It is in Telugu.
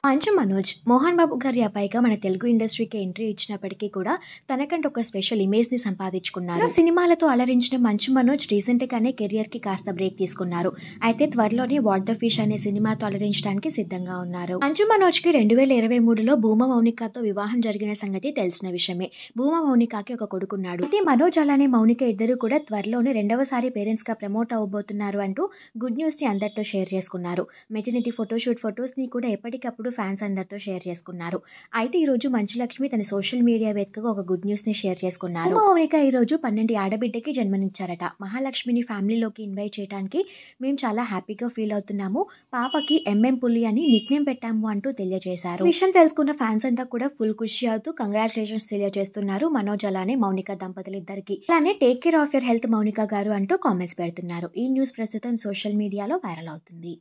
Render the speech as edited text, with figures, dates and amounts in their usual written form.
మంచు మనోజ్ మోహన్ బాబు గారి అబ్బాయిగా మన తెలుగు ఇండస్ట్రీకి ఎంట్రీ ఇచ్చినప్పటికీ కూడా తనకంటూ ఒక స్పెషల్ ఇమేజ్ ని సంపాదించుకున్నారు. సినిమాలతో అలరించిన మంచు మనోజ్ రీసెంట్ గానే కెరియర్ కి కాస్త బ్రేక్ తీసుకున్నారు. అయితే త్వరలోనే వాట్ ద ఫిష్ అనే సినిమాతో అలరించడానికి సిద్ధంగా ఉన్నారు. మంచు మనోజ్ కి 2023లో భూమా మౌనికతో వివాహం జరిగిన సంగతి తెలిసిన విషయమే. భూమా మౌనికకి ఒక కొడుకున్నాడు. అయితే మనోజ్ అలానే మౌనిక ఇద్దరు కూడా త్వరలోనే రెండవసారి పేరెంట్స్ గా ప్రమోట్ అవబోతున్నారు అంటూ గుడ్ న్యూస్ ని అందరితో షేర్ చేసుకున్నారు. మెటర్నిటీ ఫోటోషూట్ ఫొటోస్ ని కూడా ఎప్పటికప్పుడు ఫ్యాన్స్ అందరితో షేర్ చేసుకున్నారు. అయితే ఈ రోజు మంచు లక్ష్మి తన సోషల్ మీడియా వేదికగా ఒక గుడ్ న్యూస్ ని షేర్ చేసుకున్నారు. మౌనిక ఈ రోజు 12 ఆడబిడ్డకి జన్మనిచ్చారట. మహాలక్ష్మిని ఫ్యామిలీలోకి ఇన్వైట్ చేయడానికి మేము చాలా హ్యాపీగా ఫీల్ అవుతున్నాము. పాపకి ఎంఎం పులి అని నిక్ నేమ్ పెట్టాము అంటూ తెలియజేశారు. విషయం తెలుసుకున్న ఫ్యాన్స్ అంతా కూడా ఫుల్ ఖుషి అవుతూ కంగ్రాచులేషన్స్ తెలియజేస్తున్నారు మనోజ్ అలానే మౌనిక దంపతులిద్దరికి. అలానే take care of your health Mounika గారు అంటూ కామెంట్స్ పెడుతున్నారు. ఈ న్యూస్ ప్రస్తుతం సోషల్ మీడియాలో వైరల్ అవుతుంది.